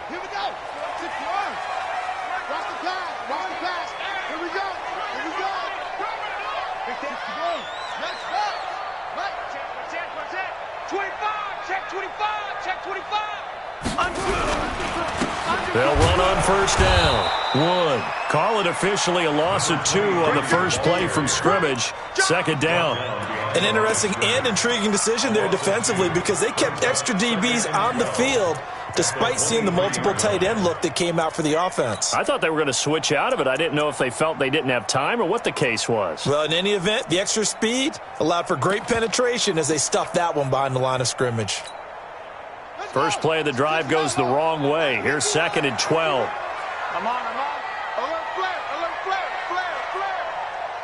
Here we go. Watch the pass. Watch the pass. Here we go. Here we go. Let's go. What? Check. 25. Check 25. Check 25. They'll run on first down. Wood. Call it officially a loss of 2 on the first play from scrimmage. Second down. An interesting and intriguing decision there defensively because they kept extra DBs on the field despite seeing the multiple tight end look that came out for the offense. I thought they were going to switch out of it. I didn't know if they felt they didn't have time or what the case was. Well, in any event, the extra speed allowed for great penetration as they stuffed that one behind the line of scrimmage. First play of the drive goes the wrong way. Here's 2nd and 12. I'm on. Alert flare.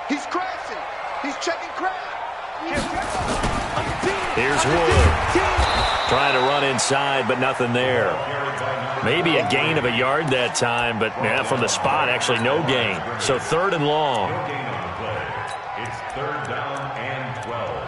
He's crashing. He's checking crash. Here's Wood. Trying to run inside, but nothing there. Maybe a gain of a yard that time, but from the spot, actually no gain. So 3rd and long. It's 3rd down and 12.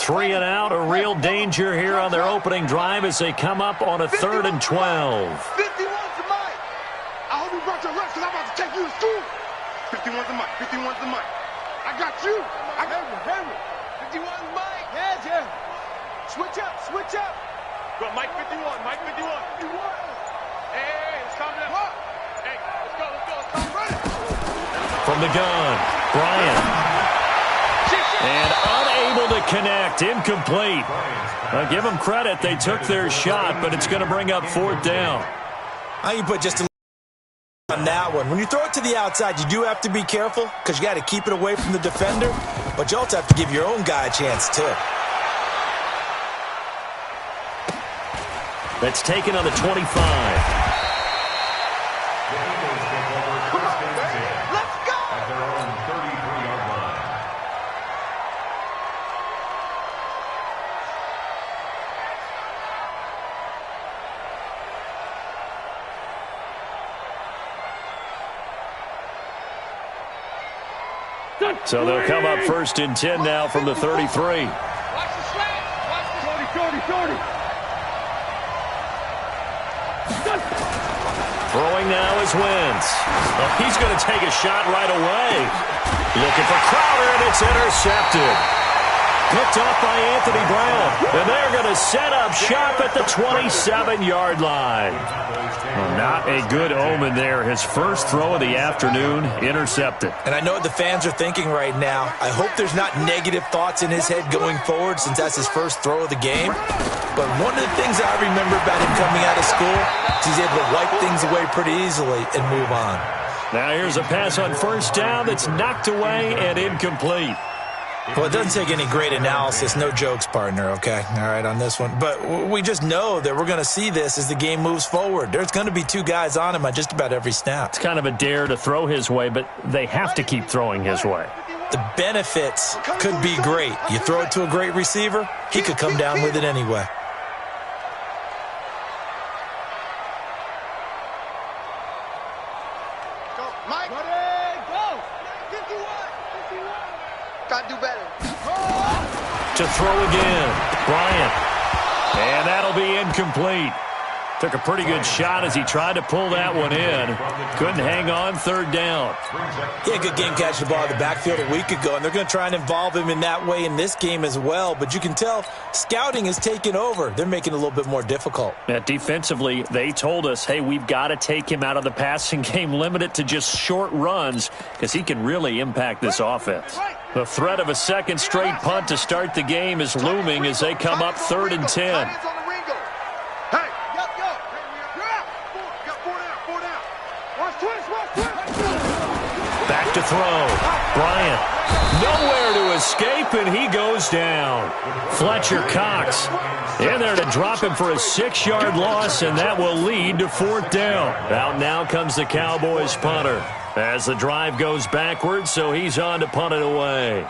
Three and out, a real danger here on their opening drive as they come up on a 3rd and 12. 51's the mic. I hope you brought your lunch because I'm about to take you to school. 51's the mic. 51's the mic. I got you. I got you. 51's the mic. Yeah. Switch up. Go, Mike 51. Hey, it's coming up. Hey, let's go. Come running. From the gun, Bryant. And unable to connect, incomplete. I'll give them credit, they took their shot, but it's going to bring up 4th down. I can put just a on that one. When you throw it to the outside, you do have to be careful because you got to keep it away from the defender, but you also have to give your own guy a chance too. That's taken on the 25. So they'll come up 1st and 10 now from the 33. Watch the slant. Watch the 30. Throwing now is Wentz. Oh, he's going to take a shot right away. Looking for Crowder, and it's intercepted. Picked off by Anthony Brown. And they're going to set up shop at the 27-yard line. Well, not a good omen there. His first throw of the afternoon, intercepted. And I know what the fans are thinking right now. I hope there's not negative thoughts in his head going forward since that's his first throw of the game. But one of the things I remember about him coming out of school is he's able to wipe things away pretty easily and move on. Now here's a pass on first down that's knocked away and incomplete. Well, it doesn't take any great analysis. No jokes, partner, okay? All right, on this one. But we just know that we're going to see this as the game moves forward. There's going to be 2 guys on him on just about every snap. It's kind of a dare to throw his way, but they have to keep throwing his way. The benefits could be great. You throw it to a great receiver, he could come down with it anyway. Go, Mike. Go. 51. Got to do better. To throw again, Bryant. And that'll be incomplete. Took a pretty good shot as he tried to pull that one in. Couldn't hang on, 3rd down. Yeah, good game catching the ball in the backfield a week ago, and they're going to try and involve him in that way in this game as well. But you can tell scouting is taking over. They're making it a little bit more difficult. Yeah, defensively, they told us, hey, we've got to take him out of the passing game, limit it to just short runs because he can really impact this offense. The threat of a second straight punt to start the game is looming as they come up 3rd and 10. Back to throw. Bryant. Nowhere to escape, and he goes down. Fletcher Cox in there to drop him for a 6-yard loss, and that will lead to 4th down. Out now comes the Cowboys punter as the drive goes backwards, so he's on to punt it away.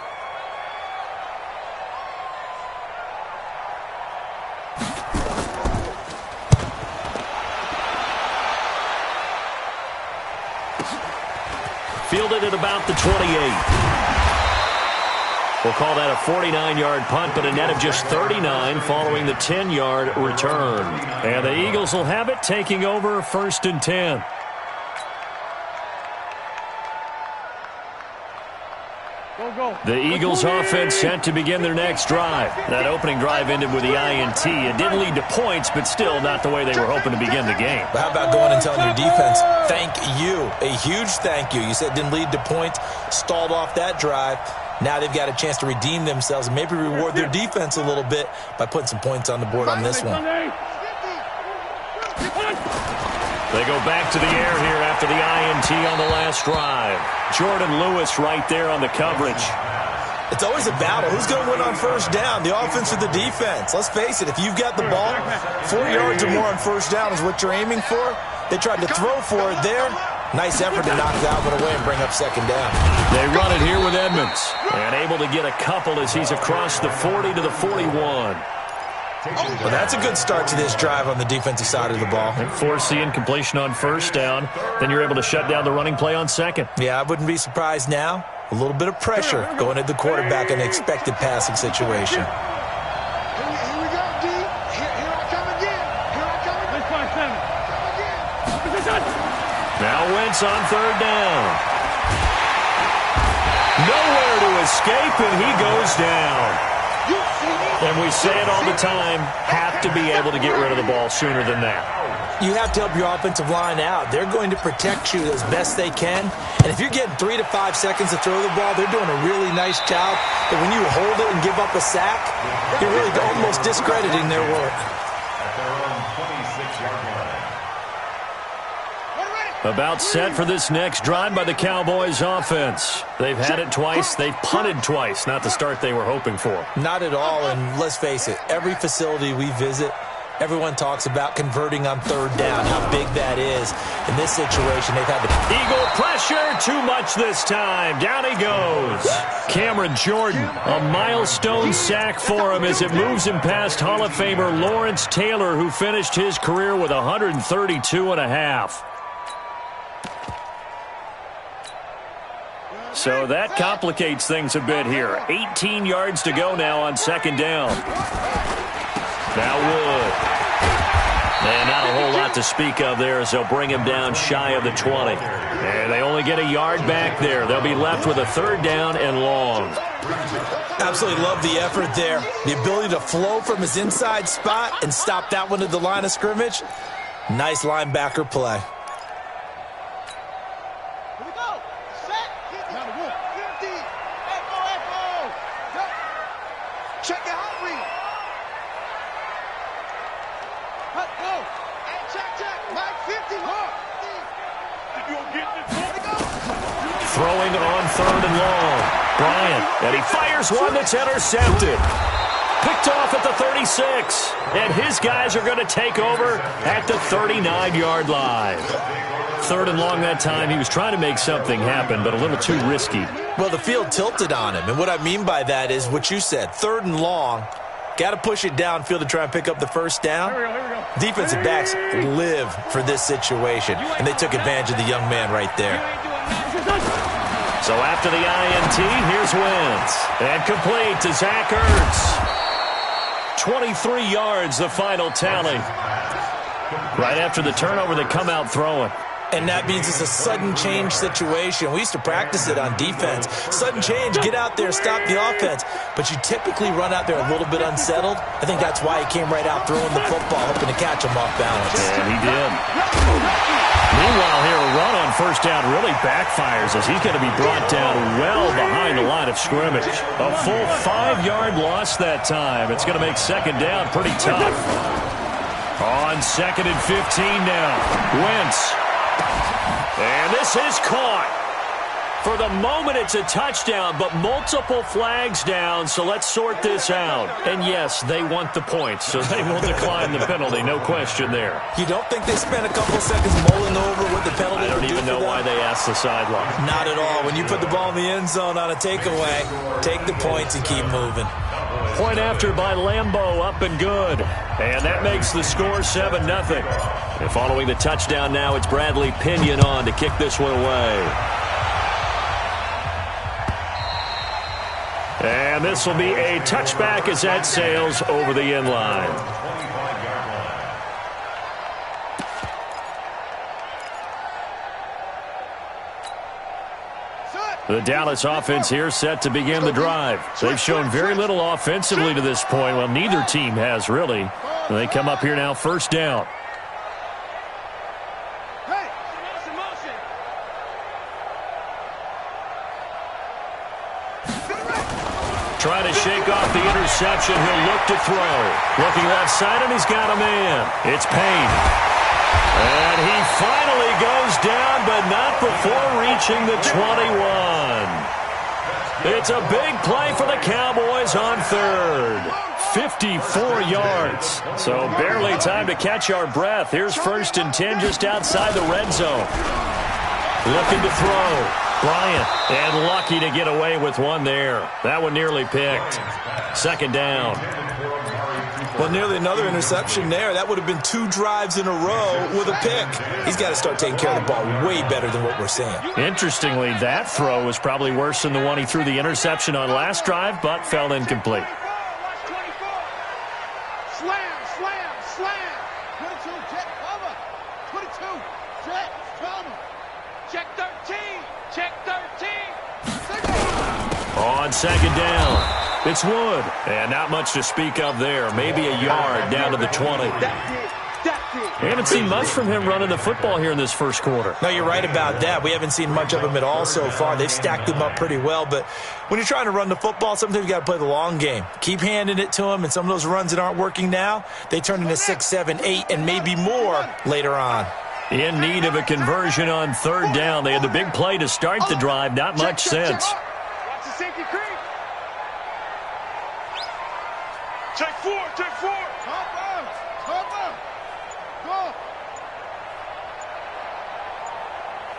Fielded at about the 28. We'll call that a 49-yard punt, but a net of just 39 following the 10-yard return. And the Eagles will have it, taking over 1st and 10. The Eagles offense set to begin their next drive. That opening drive ended with the INT. It didn't lead to points, but still not the way they were hoping to begin the game. But how about going and telling your defense, thank you, a huge thank you. You said it didn't lead to points, stalled off that drive. Now they've got a chance to redeem themselves and maybe reward their defense a little bit by putting some points on the board on this one. They go back to the air here after the INT on the last drive. Jordan Lewis right there on the coverage. It's always a battle. Who's going to win on 1st down, the offense or the defense? Let's face it, if you've got the ball, 4 yards or more on 1st down is what you're aiming for. They tried to throw for it there. Nice effort to knock that one away and bring up 2nd down. They run it here with Edmonds. And able to get a couple as he's across the 40 to the 41. Well, that's a good start to this drive on the defensive side of the ball. And force the incompletion on 1st down. Then you're able to shut down the running play on 2nd. Yeah, I wouldn't be surprised now. A little bit of pressure going at the quarterback in an expected passing situation. Here we go, D. Here I come again. Here I come again. Come again. Now Wentz on 3rd down. Nowhere to escape, and he goes down. And we say it all the time, have to be able to get rid of the ball sooner than that. You have to help your offensive line out. They're going to protect you as best they can. And if you're getting 3 to 5 seconds to throw the ball, they're doing a really nice job. But when you hold it and give up a sack, you're really almost discrediting their work. About set for this next drive by the Cowboys offense. They've had it twice. They've punted twice. Not the start they were hoping for. Not at all, and let's face it, every facility we visit, everyone talks about converting on 3rd down, how big that is. In this situation, they've had to... Eagle pressure, too much this time. Down he goes. Cameron Jordan, a milestone sack for him as it moves him past Hall of Famer Lawrence Taylor, who finished his career with 132.5. So that complicates things a bit here. 18 yards to go now on 2nd down. Now Wood. And not a whole lot to speak of there as they'll bring him down shy of the 20. And they only get a yard back there. They'll be left with a 3rd down and long. Absolutely love the effort there. The ability to flow from his inside spot and stop that one at the line of scrimmage. Nice linebacker play. Check it out, read. Let's go. Hey, check. Mike 50. You gonna get this? Throwing on 3rd and long. Bryant, and he fires one that's intercepted. Picked off at the 36. And his guys are going to take over at the 39-yard line. 3rd and long that time. He was trying to make something happen, but a little too risky. Well, the field tilted on him, and what I mean by that is what you said, 3rd and long. Got to push it downfield to try and pick up the 1st down. Here we go. Defensive backs live for this situation, and they took advantage of the young man right there. So after the INT, here's Wentz. And complete to Zach Ertz. 23 yards, the final tally. Right after the turnover, they come out throwing. And that means it's a sudden change situation. We used to practice it on defense. Sudden change, get out there, stop the offense. But you typically run out there a little bit unsettled. I think that's why he came right out throwing the football, hoping to catch him off balance. And he did. Meanwhile, here a run on 1st down really backfires as he's going to be brought down well behind the line of scrimmage. A full 5-yard loss that time. It's going to make 2nd down pretty tough. On 2nd and 15 now. Wentz. And this is caught. For the moment, it's a touchdown, but multiple flags down, so let's sort this out. And yes, they want the points, so they will decline the penalty, no question there. You don't think they spent a couple seconds mulling over what the penalty I don't would do even for know them? why they asked the sideline. Not at all. When you put the ball in the end zone on a takeaway, take the points and keep moving. Point after by Lambeau, up and good. And that makes the score 7-0. And following the touchdown now, it's Bradley Pinion on to kick this one away. And this will be a touchback as that sails over the end line. The Dallas offense here set to begin the drive. They've shown very little offensively to this point. Well, neither team has, really. And they come up here now, first down. Trying to shake off the interception. He'll look to throw. Looking left side, and he's got a man. It's Payne. And he finally goes down, but not before reaching the 21. It's a big play for the Cowboys on third. 54 yards. So barely time to catch our breath. Here's 1st and 10 just outside the red zone. Looking to throw. Bryant, and lucky to get away with one there. That one nearly picked. 2nd down. Well, nearly another interception there. That would have been 2 drives in a row with a pick. He's got to start taking care of the ball way better than what we're seeing. Interestingly, that throw was probably worse than the one he threw the interception on last drive, but fell incomplete. Slam, slam, slam. 22, jet cover. 22, jet cover. Check 13. Check 13. On 2nd down, it's Wood. And not much to speak of there. Maybe a yard down to the 20. We haven't seen much from him running the football here in this first quarter. No, you're right about that. We haven't seen much of him at all so far. They've stacked him up pretty well. But when you're trying to run the football, sometimes you got to play the long game. Keep handing it to him, and some of those runs that aren't working now, they turn into 6, 7, 8, and maybe more later on. In need of a conversion on 3rd down. They had the big play to start the drive. Not much sense. Watch the safety creep. Check 4, check 4. Cover. Go.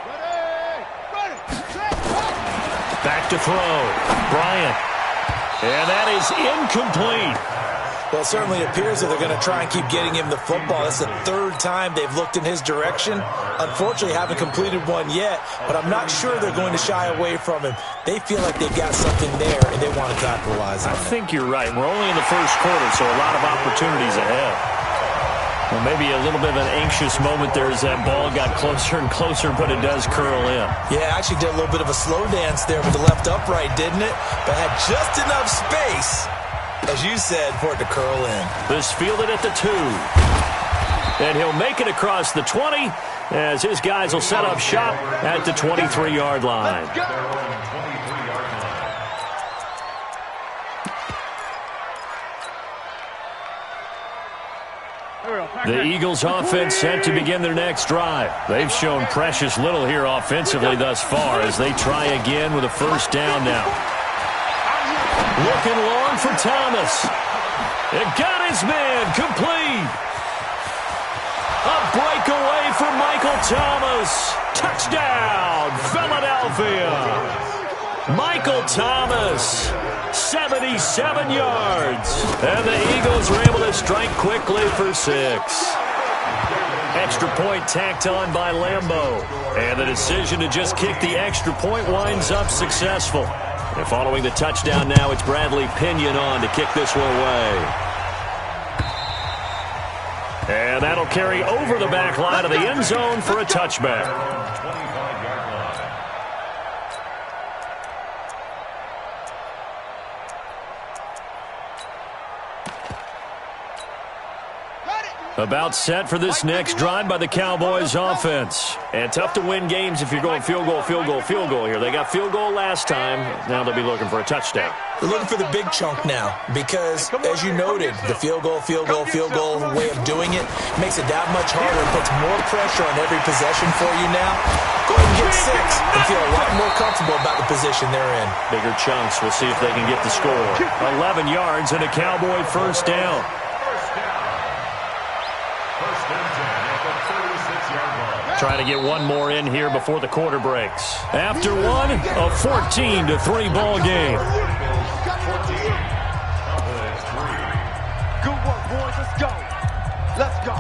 Ready. Back to throw. Bryant. And that is incomplete. Well, it certainly appears that they're going to try and keep getting him the football. That's the 3rd time they've looked in his direction. Unfortunately, haven't completed one yet, but I'm not sure they're going to shy away from him. They feel like they've got something there, and they want to capitalize on it. I think you're right. We're only in the first quarter, so a lot of opportunities ahead. Well, maybe a little bit of an anxious moment there as that ball got closer and closer, but it does curl in. Yeah, actually did a little bit of a slow dance there with the left upright, didn't it? But had just enough space, as you said, for it to curl in. This fielded at the 2. And he'll make it across the 20 as his guys will set up shop at the 23-yard line. The Eagles offense set to begin their next drive. They've shown precious little here offensively thus far as they try again with a 1st down now. Looking long for Thomas. It got his man complete. A breakaway for Michael Thomas. Touchdown, Philadelphia. Michael Thomas, 77 yards. And the Eagles are able to strike quickly for 6. Extra point tacked on by Lambeau. And the decision to just kick the extra point winds up successful. And following the touchdown now, it's Bradley Pinion on to kick this one away. And that'll carry over the back line of the end zone for a touchback. About set for this next drive by the Cowboys offense. And tough to win games if you're going field goal, field goal, field goal here. They got field goal last time. Now they'll be looking for a touchdown. They're looking for the big chunk now because, as you noted, the field goal way of doing it makes it that much harder and puts more pressure on every possession for you now. Go ahead and get 6 and feel a lot more comfortable about the position they're in. Bigger chunks. We'll see if they can get the score. 11 yards and a Cowboy 1st down. Trying to get one more in here before the quarter breaks. After one, a 14-3 ball game. Good work, boys. Let's go. Let's go.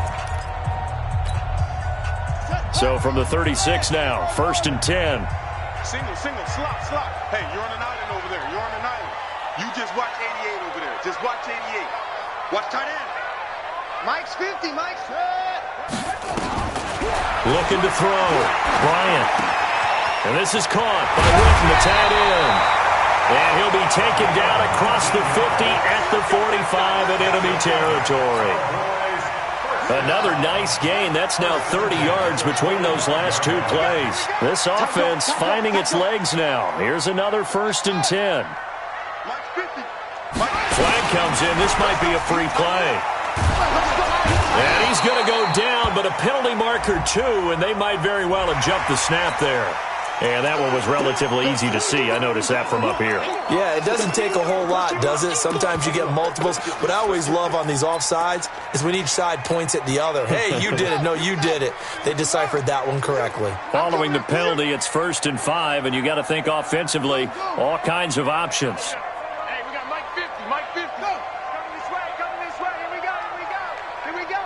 So from the 36 now, 1st and 10. Single, slop. Hey, you're on an island over there. You're on an island. You just watch 88 over there. Just watch 88. Watch tight end. Mike's 50. Mike's looking to throw. Bryant. And this is caught by Witten, the tight end. And he'll be taken down across the 50 at the 45 in enemy territory. Another nice gain. That's now 30 yards between those last two plays. This offense finding its legs now. Here's another 1st and 10. Flag comes in. This might be a free play. And he's going to go down, but a penalty marker too, and they might very well have jumped the snap there. And that one was relatively easy to see. I noticed that from up here. Yeah, it doesn't take a whole lot, does it? Sometimes you get multiples. What I always love on these offsides is when each side points at the other. Hey, you did it. No, you did it. They deciphered that one correctly. Following the penalty, it's 1st and 5, and you got to think offensively, all kinds of options. Hey, we got Mike 50. Mike 50. Go. Coming this way. Coming this way. Here we go. Here we go. Here we go.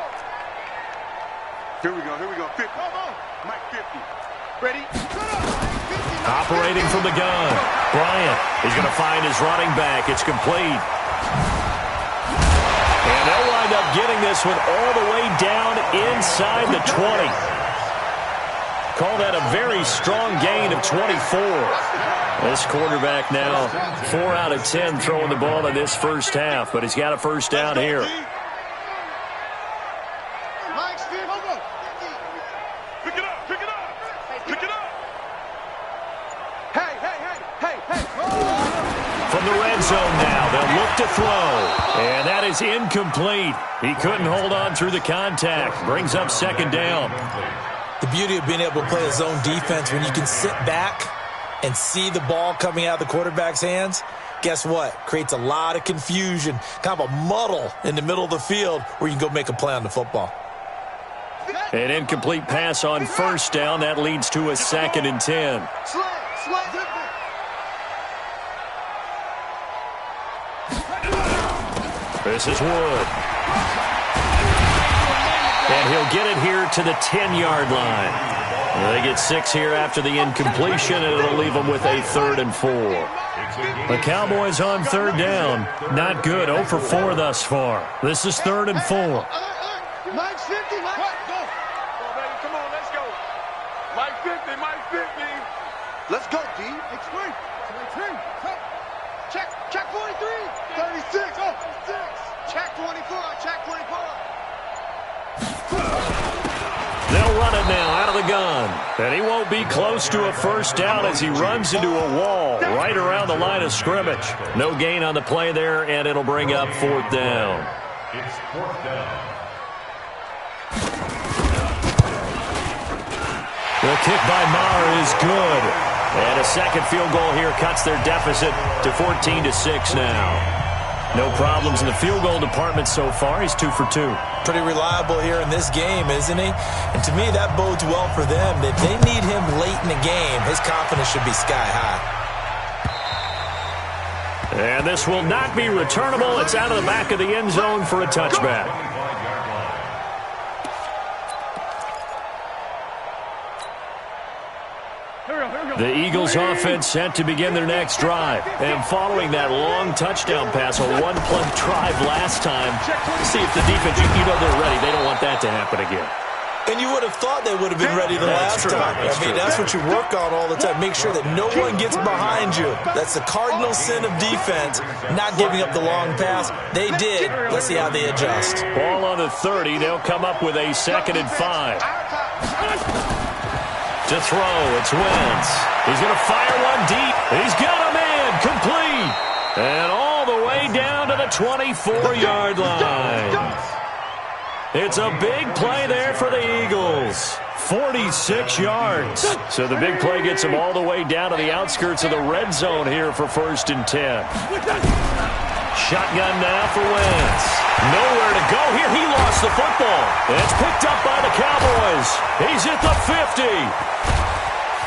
Here we go. Here we go. 50. Come on. Mike 50. Ready? Operating from the gun. Bryant. He's going to find his running back. It's complete. And they'll wind up getting this one all the way down inside the 20. Call that a very strong gain of 24. This quarterback now 4 out of 10 throwing the ball in this first half, but he's got a first down here. Pick it up. Pick it up. Pick it up. Hey. From the red zone now, they'll look to throw. And that is incomplete. He couldn't hold on through the contact. Brings up 2nd down. The beauty of being able to play a zone defense when you can sit back and see the ball coming out of the quarterback's hands, guess what? Creates a lot of confusion, kind of a muddle in the middle of the field where you can go make a play on the football. An incomplete pass on 1st down. That leads to a 2nd and 10. This is Wood. And he'll get it here to the 10-yard line. They get 6 here after the incompletion, and it'll leave them with a 3rd and 4. The Cowboys on 3rd down. Not good. 0 for 4 thus far. This is 3rd and 4. Mike's 50. Mike, go. Come on, let's go. Mike 50. Mike 50. Let's go, D. Explain. Check 43. 36. Oh, 36. Check 24. Check 24. They'll run it now out of the gun. And he won't be close to a first down as he runs into a wall right around the line of scrimmage. No gain on the play there, and it'll bring up 4th down. It's 4th down. The kick by Maher is good. And a second field goal here cuts their deficit to 14-6 now. No problems in the field goal department so far. He's 2 for 2. Pretty reliable here in this game, isn't he? And to me, that bodes well for them. If they need him late in the game, his confidence should be sky high. And this will not be returnable. It's out of the back of the end zone for a touchback. The Eagles offense set to begin their next drive. And following that long touchdown pass, a one-play drive last time, see if the defense, you know they're ready. They don't want that to happen again. And you would have thought they would have been ready the last time. That's what you work on all the time. Make sure that no one gets behind you. That's the cardinal sin of defense, not giving up the long pass. They did. Let's see how they adjust. Ball on the 30. They'll come up with a 2nd and 5. To throw, it's Wentz. He's going to fire one deep. He's got a man, complete. And all the way down to the 24-yard line. It's a big play there for the Eagles. 46 yards. So the big play gets them all the way down to the outskirts of the red zone here for 1st and 10. Shotgun now for Wentz. Nowhere to go here. He lost the football. And it's picked up by the Cowboys. He's at the 50.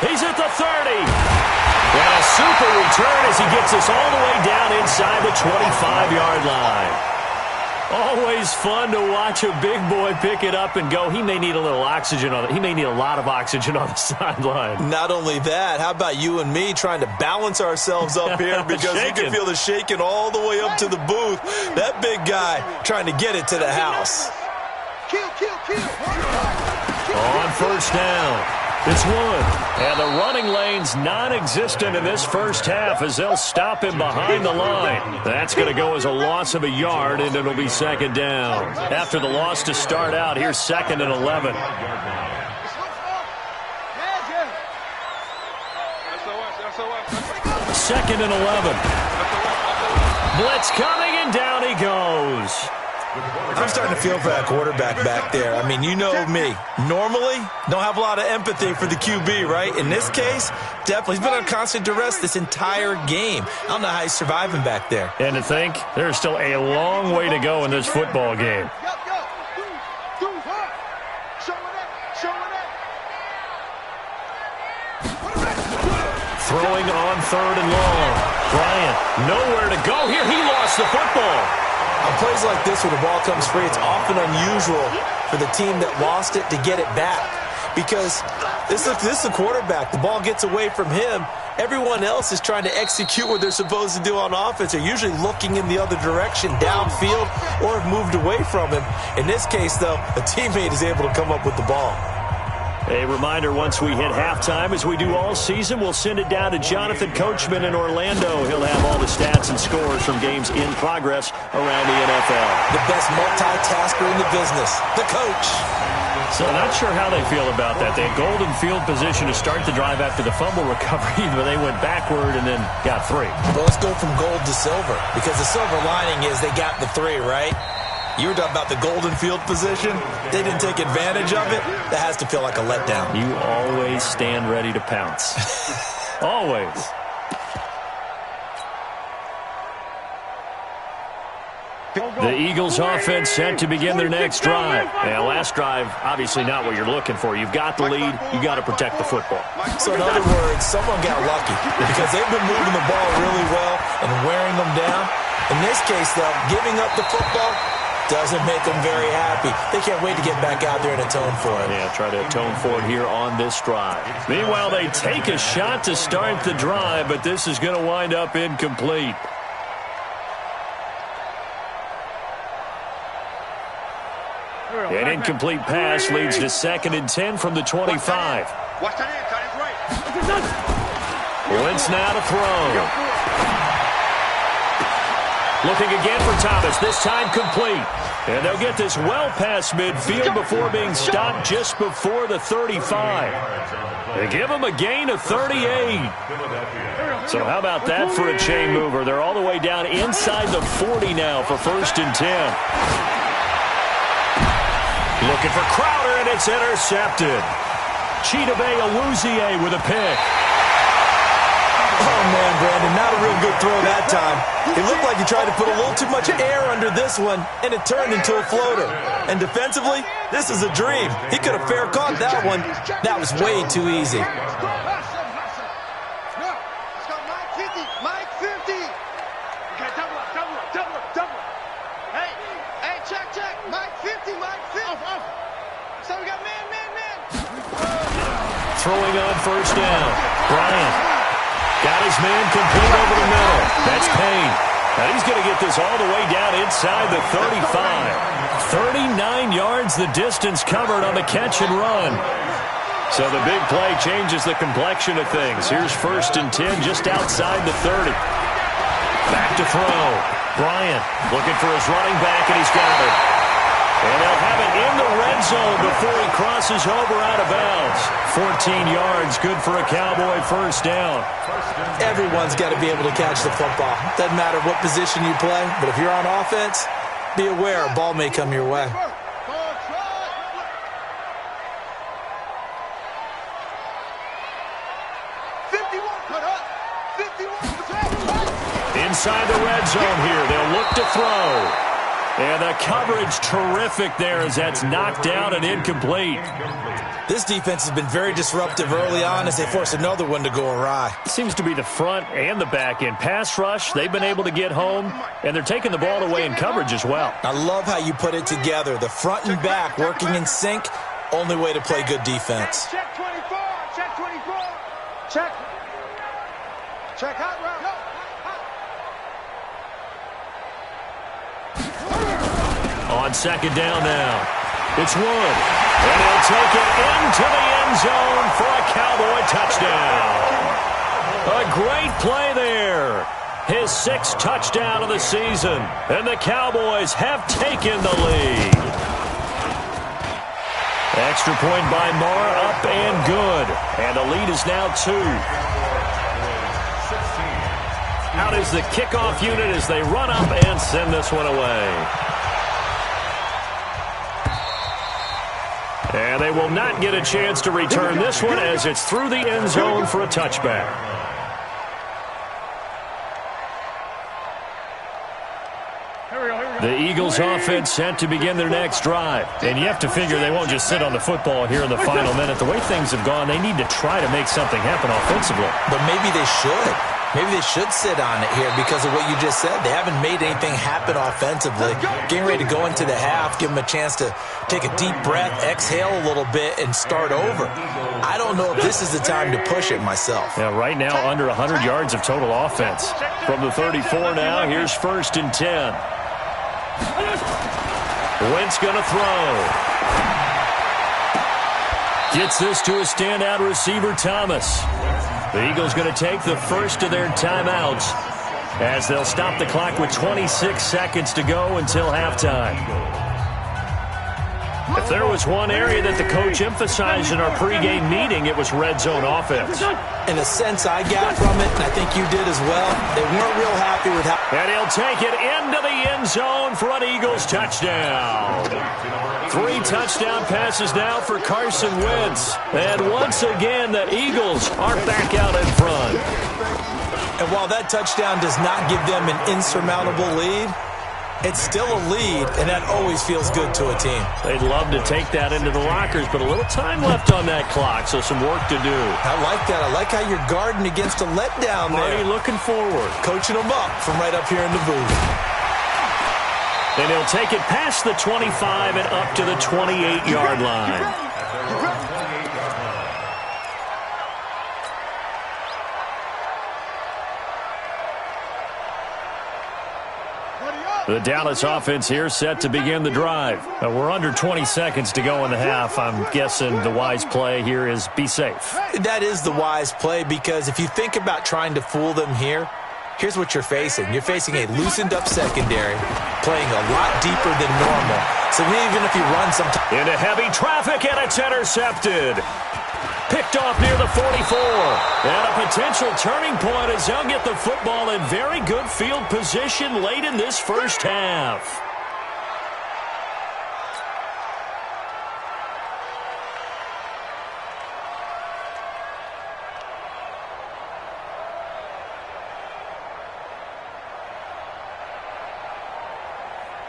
He's at the 30. And a super return as he gets us all the way down inside the 25-yard line. Always fun to watch a big boy pick it up and go. He may need a little oxygen on it. He may need a lot of oxygen on the sideline. Not only that, how about you and me trying to balance ourselves up here because you can feel the shaking all the way up to the booth. That big guy trying to get it to the house. On first down. It's one. And the running lane's non-existent in this first half as they'll stop him behind the line. That's going to go as a loss of a yard, and it'll be second down. After the loss to start out, here's 2nd and 11. Second and 11. Blitz coming, and down he goes. I'm starting to feel for that quarterback back there. I mean, you know me. Normally, don't have a lot of empathy for the QB, right? In this case, definitely. He's been on constant duress this entire game. I don't know how he's surviving back there. And to think, there's still a long way to go in this football game. Throwing on 3rd and long. Bryant, nowhere to go here. He lost the football. On plays like this where the ball comes free, it's often unusual for the team that lost it to get it back. Because this is the quarterback. The ball gets away from him. Everyone else is trying to execute what they're supposed to do on offense. They're usually looking in the other direction, downfield, or have moved away from him. In this case, though, a teammate is able to come up with the ball. A reminder, once we hit halftime, as we do all season, we'll send it down to Jonathan Coachman in Orlando. He'll have all the stats and scores from games in progress around the NFL. The best multitasker in the business, the coach. So not sure how they feel about that. They had golden field position to start the drive after the fumble recovery, but they went backward and then got 3. Well, let's go from gold to silver, because the silver lining is they got the 3, right? You were talking about the golden field position. They didn't take advantage of it. That has to feel like a letdown. You always stand ready to pounce. Always. The Eagles offense set to begin their next drive. And last drive, obviously not what you're looking for. You've got the lead. You got to protect the football. So in other words, someone got lucky because they've been moving the ball really well and wearing them down. In this case, though, giving up the football doesn't make them very happy. They can't wait to get back out there and atone for it. Yeah, try to atone for it here on this drive. Meanwhile, they take a shot to start the drive, but this is going to wind up incomplete. An incomplete pass leads to 2nd and 10 from the 25. Watch that end, tight end right. Wentz now to throw. Looking again for Thomas, this time complete. And they'll get this well past midfield before being stopped just before the 35. They give him a gain of 38. So how about that for a chain mover? They're all the way down inside the 40 now for 1st and 10. Looking for Crowder, and it's intercepted. Chidobe Awuzie with a pick. Oh, man, Brandon, not a real good throw that time. It looked like he tried to put a little too much air under this one, and it turned into a floater. And defensively, this is a dream. He could have fair caught that one. That was way too easy. Throwing on 1st down. Bryant got his man complete over the middle. That's Payne. And he's going to get this all the way down inside the 35. 39 yards the distance covered on the catch and run. So the big play changes the complexion of things. Here's 1st and 10 just outside the 30. Back to throw. Bryant looking for his running back, and he's got it. And they'll have it in the red zone before he crosses over out of bounds. 14 yards, good for a Cowboy 1st down. Everyone's got to be able to catch the football. Doesn't matter what position you play, but if you're on offense, be aware a ball may come your way. Inside the red zone here, they'll look to throw. And the coverage terrific there as that's knocked down and incomplete. This defense has been very disruptive early on as they force another one to go awry. Seems to be the front and the back end. Pass rush, they've been able to get home, and they're taking the ball away in coverage as well. I love how you put it together. The front and back working in sync, only way to play good defense. Check 24, check 24. Check. Check hot route. On second down now, it's Wood. And he'll take it into the end zone for a Cowboy touchdown. A great play there. His 6th touchdown of the season. And the Cowboys have taken the lead. Extra point by Marr, up and good. And the lead is now 2. Out is the kickoff unit as they run up and send this one away. And they will not get a chance to return this one as it's through the end zone for a touchback. The Eagles offense set to begin their next drive. And you have to figure they won't just sit on the football here in the final minute. The way things have gone, they need to try to make something happen offensively. But maybe they should. Maybe they should sit on it here because of what you just said. They haven't made anything happen offensively. Getting ready to go into the half, give them a chance to take a deep breath, exhale a little bit, and start over. I don't know if this is the time to push it myself. Yeah, right now under 100 yards of total offense. From the 34 now, here's 1st and 10. Wentz going to throw. Gets this to a standout receiver, Thomas. The Eagles going to take the first of their timeouts as they'll stop the clock with 26 seconds to go until halftime. If there was one area that the coach emphasized in our pregame meeting, it was red zone offense. In a sense, I got from it, and I think you did as well. They weren't real happy with how... And he'll take it into the end zone for an Eagles touchdown. 3 touchdown passes now for Carson Wentz. And once again, the Eagles are back out in front. And while that touchdown does not give them an insurmountable lead, it's still a lead, and that always feels good to a team. They'd love to take that into the lockers, but a little time left on that clock, so some work to do. I like that. I like how you're guarding against a letdown there. Already looking forward. Coaching them up from right up here in the booth. And he'll take it past the 25 and up to the 28-yard line. The Dallas offense here set to begin the drive. We're under 20 seconds to go in the half. I'm guessing the wise play here is be safe. That is the wise play because if you think about trying to fool them here, here's what you're facing. You're facing a loosened-up secondary, playing a lot deeper than normal. So even if you run some... Into heavy traffic, and it's intercepted. Picked off near the 44. And a potential turning point as they'll get the football in very good field position late in this first half.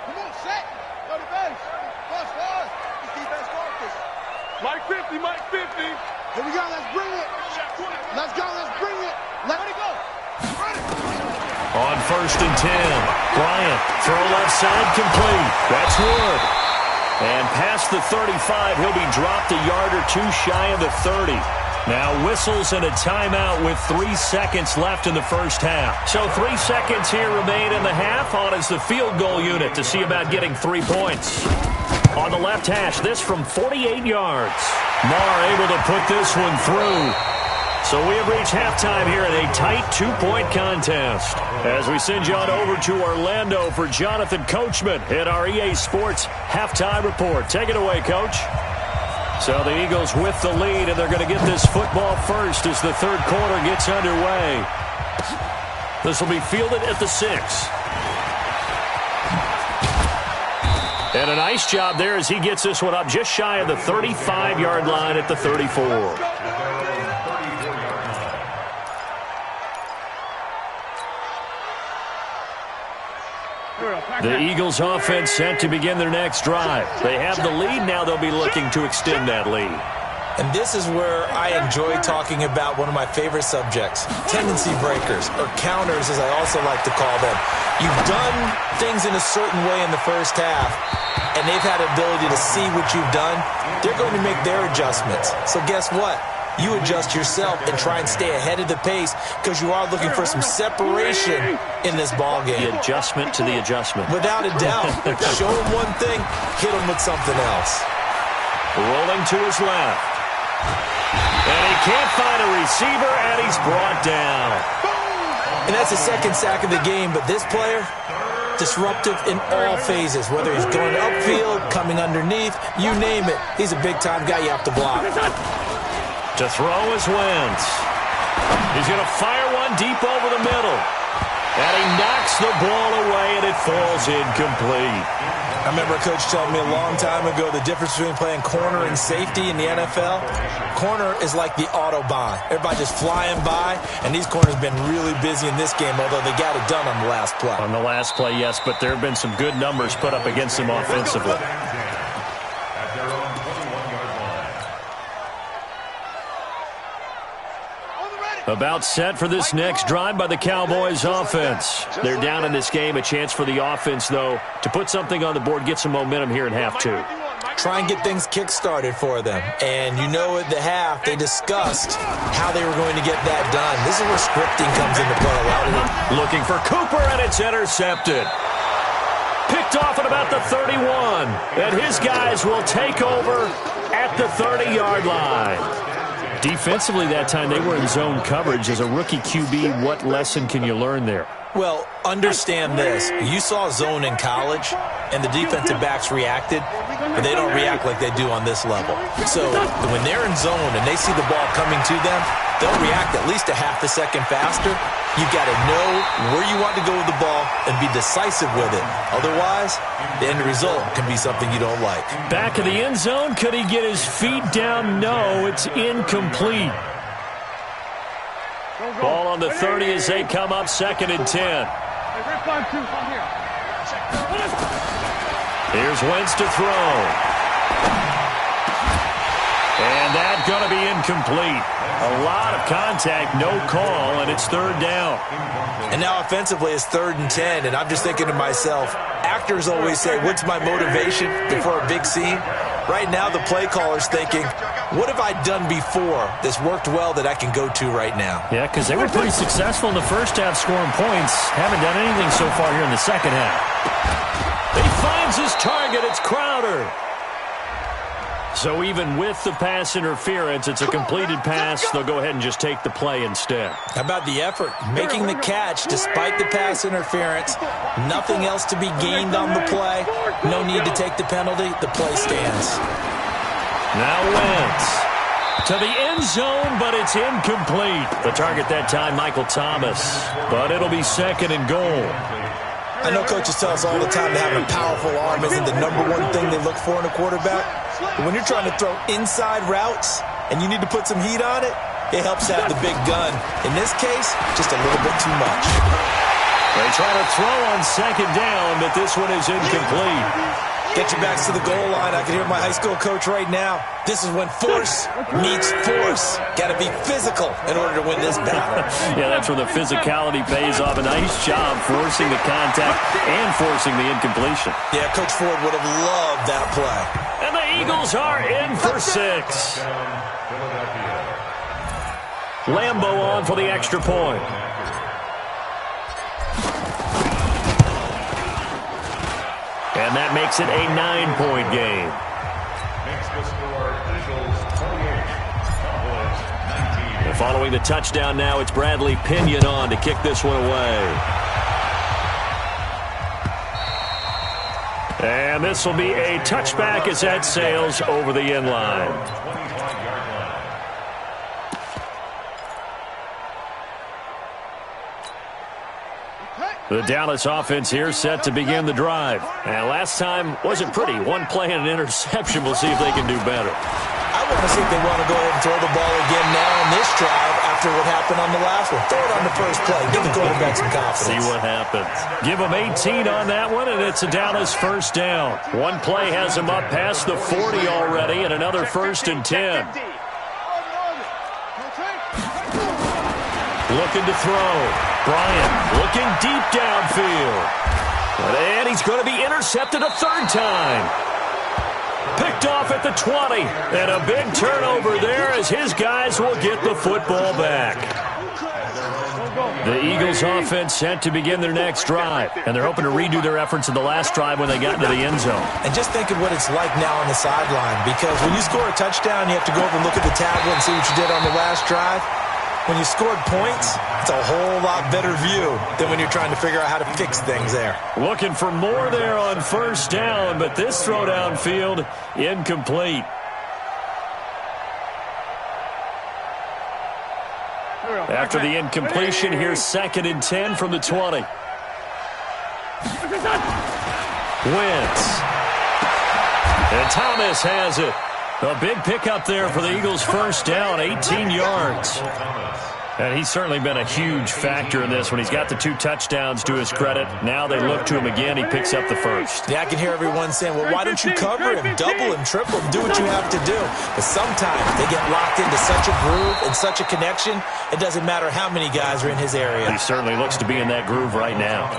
Come on, set. Go to base. Plus, plus. This defense focus. Mike 50, Mike 50. Here we go. Let's bring it. Let's go. Let's bring it. Let it go. On 1st and 10, Bryant, throw left side complete. That's Wood. And past the 35, he'll be dropped a yard or 2 shy of the 30. Now whistles and a timeout with 3 seconds left in the first half. So 3 seconds here remain in the half. On is the field goal unit to see about getting 3 points. On the left hash, this from 48 yards. Marr able to put this one through. So we have reached halftime here in a tight 2-point contest. As we send you on over to Orlando for Jonathan Coachman at our EA Sports Halftime Report. Take it away, Coach. So the Eagles with the lead, and they're going to get this football first as the third quarter gets underway. This will be fielded at the 6. And a nice job there as he gets this one up just shy of the 35-yard line at the 34. The Eagles offense set to begin their next drive. They have the lead. Now they'll be looking to extend that lead. And this is where I enjoy talking about one of my favorite subjects, tendency breakers, or counters as I also like to call them. You've done things in a certain way in the first half, and they've had the ability to see what you've done. They're going to make their adjustments. So guess what? You adjust yourself and try and stay ahead of the pace because you are looking for some separation in this ballgame. The adjustment to the adjustment. Without a doubt. Show him one thing, hit him with something else. Rolling to his left. And he can't find a receiver, and he's brought down. And that's the second sack of the game, but this player, disruptive in all phases, whether he's going upfield, coming underneath, you name it. He's a big-time guy you have to block. To throw is Wentz. He's going to fire one deep over the middle. And he knocks the ball away, and it falls incomplete. I remember a coach telling me a long time ago the difference between playing corner and safety in the NFL. Corner is like the Autobahn. Everybody just flying by, and these corners have been really busy in this game, although they got it done on the last play. On the last play, yes, but there have been some good numbers put up against them offensively. About set for this next drive by the Cowboys offense. They're down in this game. A chance for the offense, though, to put something on the board, get some momentum here in half two. Try and get things kick-started for them. And you know at the half, they discussed how they were going to get that done. This is where scripting comes into play a lot of them. Looking for Cooper, and it's intercepted. Picked off at about the 31. And his guys will take over at the 30-yard line. Defensively that time, they were in zone coverage. As a rookie QB, what lesson can you learn there? Well, understand this. You saw zone in college, and the defensive backs reacted, but they don't react like they do on this level. So when they're in zone and they see the ball coming to them, they'll react at least a half a second faster. You've got to know where you want to go with the ball and be decisive with it. Otherwise, the end result can be something you don't like. Back of the end zone. Could he get his feet down? No, it's incomplete. Ball on the 30 as they come up 2nd and 10. Here's Wentz to throw. And that's going to be incomplete. A lot of contact, no call, and it's 3rd down. And now offensively it's 3rd and 10, and I'm just thinking to myself, actors always say, what's my motivation before a big scene? Right now the play caller's thinking, what have I done before that's worked well that I can go to right now? Yeah, because they were pretty successful in the first half scoring points. Haven't done anything so far here in the second half. He finds his target. It's Crowder. So even with the pass interference, it's a completed pass. They'll go ahead and just take the play instead. How about the effort? Making the catch despite the pass interference. Nothing else to be gained on the play. No need to take the penalty. The play stands. Now Wentz to the end zone, but it's incomplete. The target that time, Michael Thomas. But it'll be 2nd and goal. I know coaches tell us all the time that having a powerful arm isn't the #1 thing they look for in a quarterback. But when you're trying to throw inside routes and you need to put some heat on it, it helps have the big gun. In this case, just a little bit too much. They try to throw on 2nd down, but this one is incomplete. Get your backs to the goal line. I can hear my high school coach right now. This is when force meets force. Got to be physical in order to win this battle. Yeah, that's where the physicality pays off. A nice job forcing the contact and forcing the incompletion. Yeah, Coach Ford would have loved that play. And the Eagles are in for 6. Lambeau on for the extra point. And that makes it a 9-point game. And following the touchdown now, it's Bradley Pinion on to kick this one away. And this will be a touchback as that sails over the end line. The Dallas offense here set to begin the drive. And last time wasn't pretty. One play and an interception. We'll see if they can do better. I want to see if they want to go ahead and throw the ball again now in this drive after after what happened on the last one. Throw it on the first play. Give the quarterback some confidence. See what happens. Give him 18 on that one, and it's a Dallas first down. One play has him up past the 40 already, and another 1st and 10. Looking to throw. Bryant looking deep downfield. And he's going to be intercepted a 3rd time. Picked off at the 20. And a big turnover there as his guys will get the football back. The Eagles offense set to begin their next drive. And they're hoping to redo their efforts in the last drive when they got into the end zone. And just think of what it's like now on the sideline. Because when you score a touchdown, you have to go over and look at the tablet and see what you did on the last drive. When you scored points, it's a whole lot better view than when you're trying to figure out how to fix things there. Looking for more there on 1st down, but this throw downfield incomplete. After the incompletion, here's 2nd and 10 from the 20. Wentz. And Thomas has it. A big pickup there for the Eagles' first down, 18 yards. And he's certainly been a huge factor in this when he's got the 2 touchdowns to his credit. Now they look to him again. He picks up the 1st. Yeah, I can hear everyone saying, well, why don't you cover him, double him, triple him, do what you have to do. But sometimes they get locked into such a groove and such a connection, it doesn't matter how many guys are in his area. He certainly looks to be in that groove right now.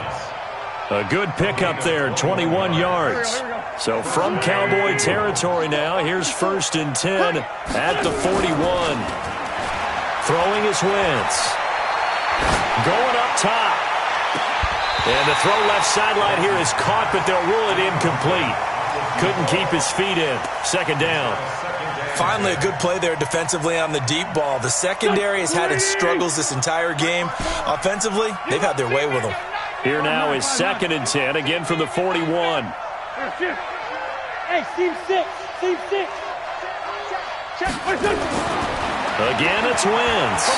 A good pickup there, 21 yards. So from Cowboy territory now, here's 1st and 10 at the 41. Throwing is Wentz. Going up top. And the throw left sideline here is caught, but they'll rule it incomplete. Couldn't keep his feet in. 2nd down. Finally, a good play there defensively on the deep ball. The secondary has had its struggles this entire game. Offensively, they've had their way with them. Here now is 2nd and 10, again from the 41. Hey, seam 6. Seam 6. Again, it's Wentz.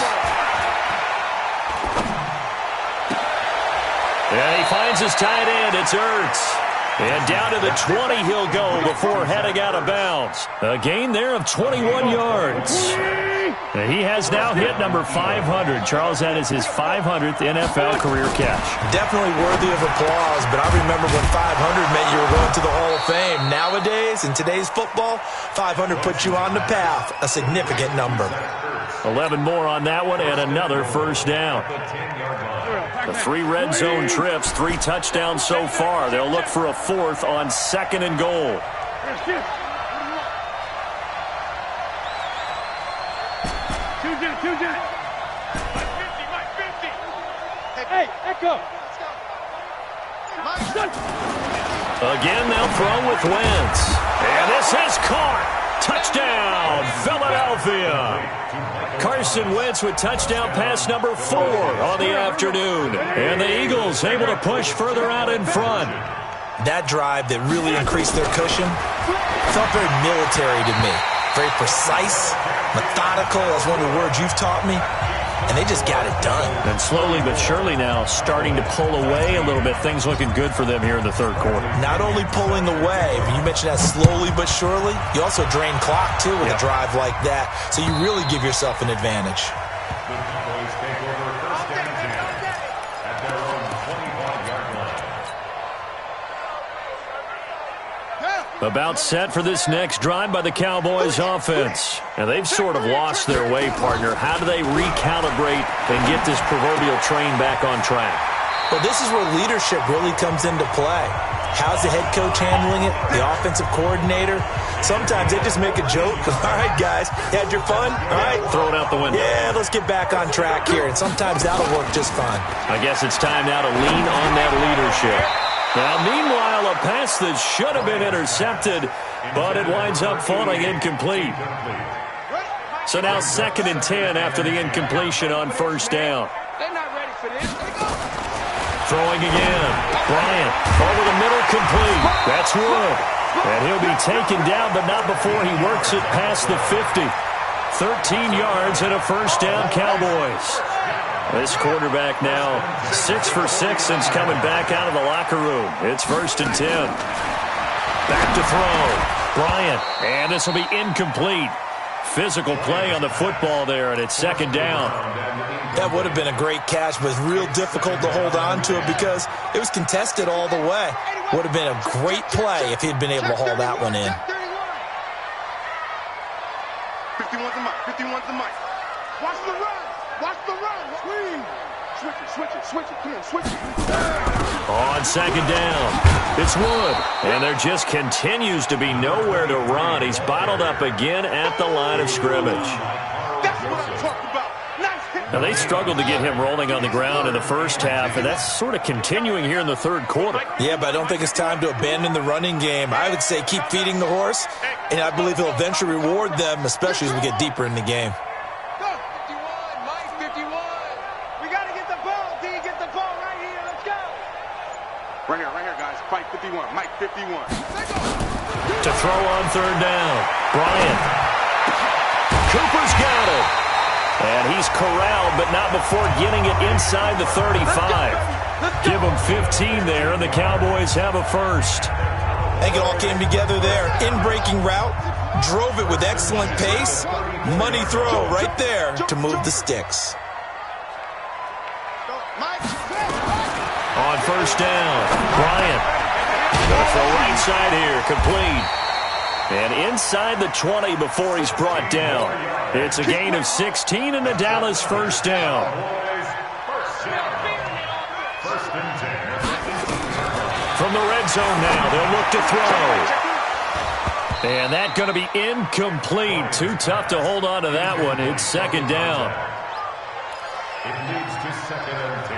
And he finds his tight end. It's Ertz. And down to the 20 he'll go before heading out of bounds. A gain there of 21 yards. And he has now hit number 500. Charles, that is his 500th NFL career catch. Definitely worthy of applause, but I remember when 500 meant you were going to the Hall of Fame. Nowadays, in today's football, 500 puts you on the path, a significant number. 11 more on that one, and another first down. The 3 red zone trips, 3 touchdowns so far. They'll look for a 4th on 2nd and goal. Hey, Echo. Again, they'll throw with Wentz. And this is caught. Touchdown, Philadelphia. Carson Wentz with touchdown pass number 4 on the afternoon. And the Eagles able to push further out in front. That drive that really increased their cushion felt very military to me. Very precise, methodical. That's one of the words you've taught me. And they just got it done. And slowly but surely now starting to pull away a little bit. Things looking good for them here in the 3rd quarter. Not only pulling away, but you mentioned that slowly but surely. You also drain clock, too, with a drive like that. So you really give yourself an advantage. About set for this next drive by the Cowboys offense. And they've sort of lost their way, partner. How do they recalibrate and get this proverbial train back on track? Well, this is where leadership really comes into play. How's the head coach handling it? The offensive coordinator? Sometimes they just make a joke. All right, guys, you had your fun? All right. Throw it out the window. Yeah, let's get back on track here. And sometimes that'll work just fine. I guess it's time now to lean on that leadership. Now, meanwhile, a pass that should have been intercepted, but it winds up falling incomplete. So now 2nd and 10 after the incompletion on 1st down. They're not ready for this. Throwing again. Bryant over the middle, complete. That's Wood. And he'll be taken down, but not before he works it past the 50. 13 yards and a first down, Cowboys. This quarterback now 6 for 6 since coming back out of the locker room. It's 1st and 10. Back to throw. Bryant. And this will be incomplete. physical play on the football there, and it's second down. That would have been a great catch, but it's real difficult to hold on to it because it was contested all the way. Would have been a great play if he'd been able to haul that one in. 51's the mic. 51's the mic. Watch the run. Watch the run. Switch it, switch it, switch it. Come on, switch it. On second down, it's Wood. And there just continues to be nowhere to run. He's bottled up again at the line of scrimmage. That's what I'm talking about. Nice hit. Now, they struggled to get him rolling on the ground in the first half, and that's sort of continuing here in the third quarter. Yeah, but I don't think it's time to abandon the running game. I would say keep feeding the horse, and I believe he'll eventually reward them, especially as we get deeper in the game. Go. 51, Mike, 51. We got to get the ball, D. Get the ball right here. Let's go. Right here, guys. Fight 51. Mike, 51. To throw on third down, Bryant. Cooper's got it. And he's corralled, but not before getting it inside the 35. Give him 15 there, and the Cowboys have a first. I think it all came together there. In-breaking route, drove it with excellent pace. Money throw right there to move the sticks. On first down, Bryant. Going for right side here, complete. And inside the 20 before he's brought down. It's a gain of 16 and the Dallas first down. From the red zone now, they'll look to throw. And that's going to be incomplete. Too tough to hold on to that one. It's second down. It leads to second and 10.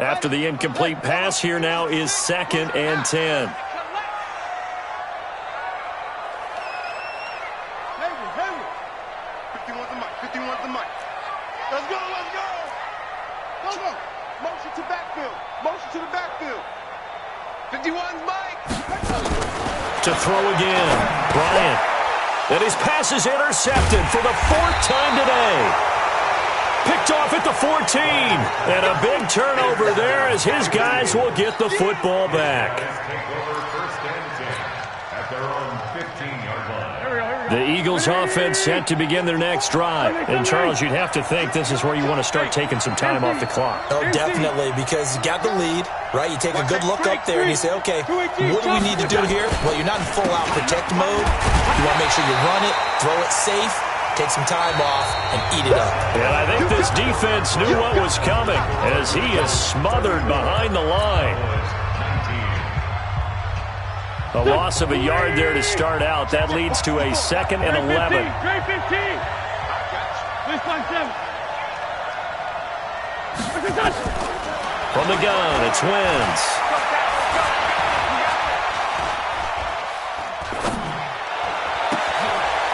After the incomplete pass, here now is second and 10. To throw again, Bryant. And his pass is intercepted for the fourth time today. Picked off at the 14. And a big turnover there as his guys will get the football back. The Eagles offense set to begin their next drive. And, Charles, you'd have to think this is where you want to start taking some time off the clock. Oh, definitely, because you got the lead, right? You take a good look up there and you say, okay, what do we need to do here? Well, you're not in full-out protect mode. You want to make sure you run it, throw it safe, take some time off, and eat it up. And I think this defense knew what was coming as he is smothered behind the line. A loss of a yard there to start out. That leads to a second and 11. Trey 15. Please find 7. From the gun, it's Wentz.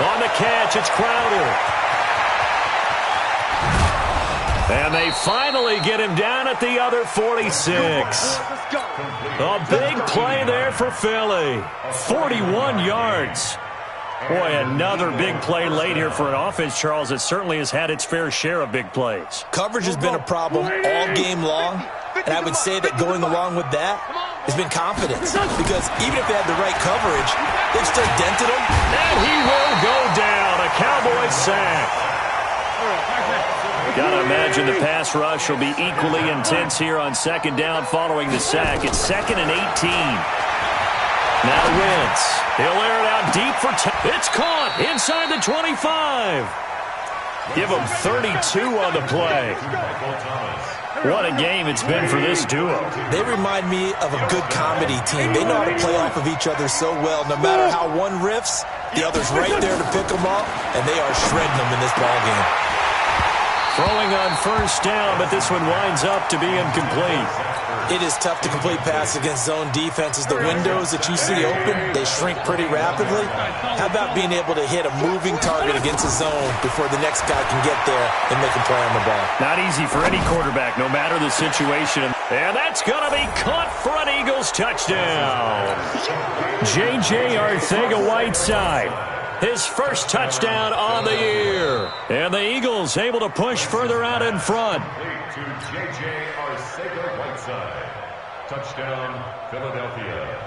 On the catch, it's Crowder. And they finally get him down at the other 46. A big play there for Philly. 41 yards. Boy, another big play late here for an offense, Charles, that certainly has had its fair share of big plays. Coverage has been a problem all game long, and I would say that going along with that has been confidence. Because even if they had the right coverage, they've still dented him. And he will go down. A Cowboy sack. Got to imagine the pass rush will be equally intense here on second down following the sack. It's second and 18. Now Wentz. He'll air it out deep for 10. It's caught inside the 25. Give him 32 on the play. What a game it's been for this duo. They remind me of a good comedy team. They know how to play off of each other so well. No matter how one riffs, the other's right there to pick them up, and they are shredding them in this ballgame. Throwing on first down, but this one winds up to be incomplete. It is tough to complete passes against zone defenses. The windows that you see open, they shrink pretty rapidly. How about being able to hit a moving target against a zone before the next guy can get there and make a play on the ball? Not easy for any quarterback, no matter the situation. And that's going to be caught for an Eagles touchdown. J.J. Arcega-Whiteside. His first touchdown on the year. And the Eagles able to push further out in front. To J.J. Arcega-Whiteside. Touchdown, Philadelphia.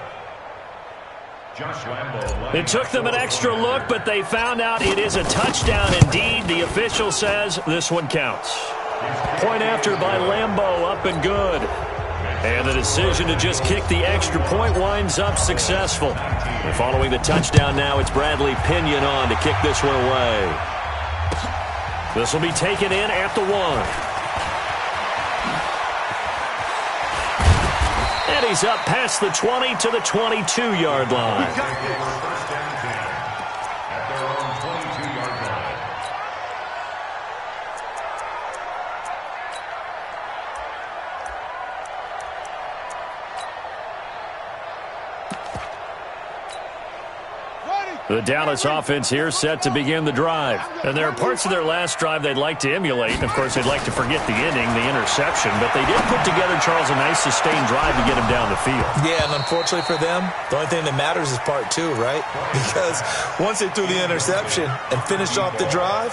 It took them an extra look, but they found out it is a touchdown indeed. The official says this one counts. Point after by Lambeau, up and good. And the decision to just kick the extra point winds up successful. And following the touchdown now, it's Bradley Pinion on to kick this one away. This will be taken in at the 1. And he's up past the 20 to the 22-yard line. The Dallas offense here set to begin the drive. And there are parts of their last drive they'd like to emulate. And, of course, they'd like to forget the inning, the interception. But they did put together, Charles, a nice sustained drive to get him down the field. Yeah, and unfortunately for them, the only thing that matters is part 2, right? Because once they threw the interception and finished off the drive,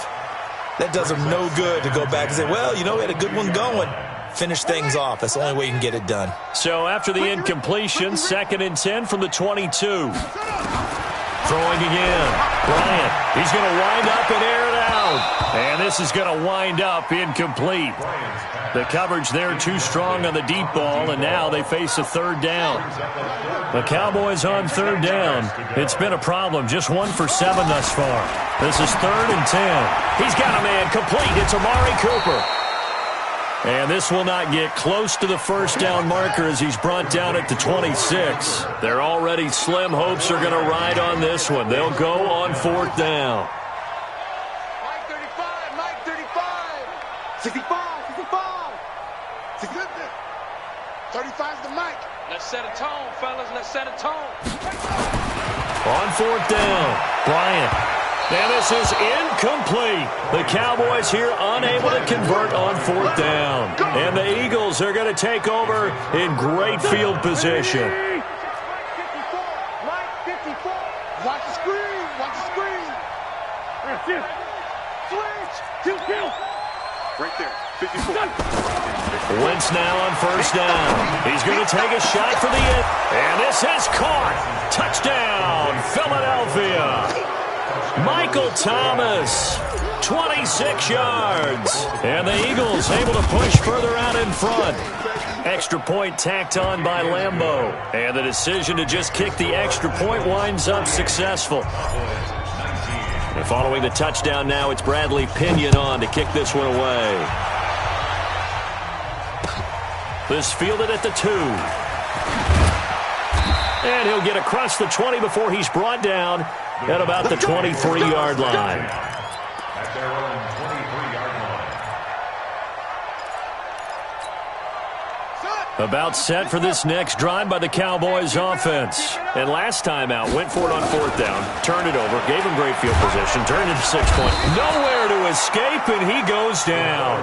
that does them no good to go back and say, well, you know, we had a good one going. Finish things off. That's the only way you can get it done. So after the incompletion, 2nd and 10 from the 22. Throwing again. Bryant. He's going to wind up and air it out. And this is going to wind up incomplete. The coverage there too strong on the deep ball, and now they face a 3rd down. The Cowboys on 3rd down. It's been a problem. Just 1 for 7 thus far. This is 3rd and 10. He's got a man complete. It's Amari Cooper. And this will not get close to the 1st down marker as he's brought down at the 26. They're already slim hopes are going to ride on this one. They'll go on 4th down. Mike 35, Mike 35. 65, 65. 35's the mic. Let's set a tone, fellas. Let's set a tone. On 4th down, Bryant. And this is incomplete. The Cowboys here unable to convert on 4th down. And the Eagles are going to take over in great field position. Mike 54. Watch the screen. Watch the screen. Switch. 2. Right there. 54. Wentz now on 1st down. He's going to take a shot for the end. And this is caught. Touchdown, Philadelphia. Michael Thomas, 26 yards. And the Eagles able to push further out in front. Extra point tacked on by Lambeau. And the decision to just kick the extra point winds up successful. And following the touchdown now, it's Bradley Pinion on to kick this one away. This fielded at the 2. And he'll get across the 20 before he's brought down at about the 23-yard line. At their own 23-yard line. About set for this next drive by the Cowboys offense. And last time out, went for it on 4th down, turned it over, gave him great field position, turned it to 6 point. Nowhere to escape, and he goes down.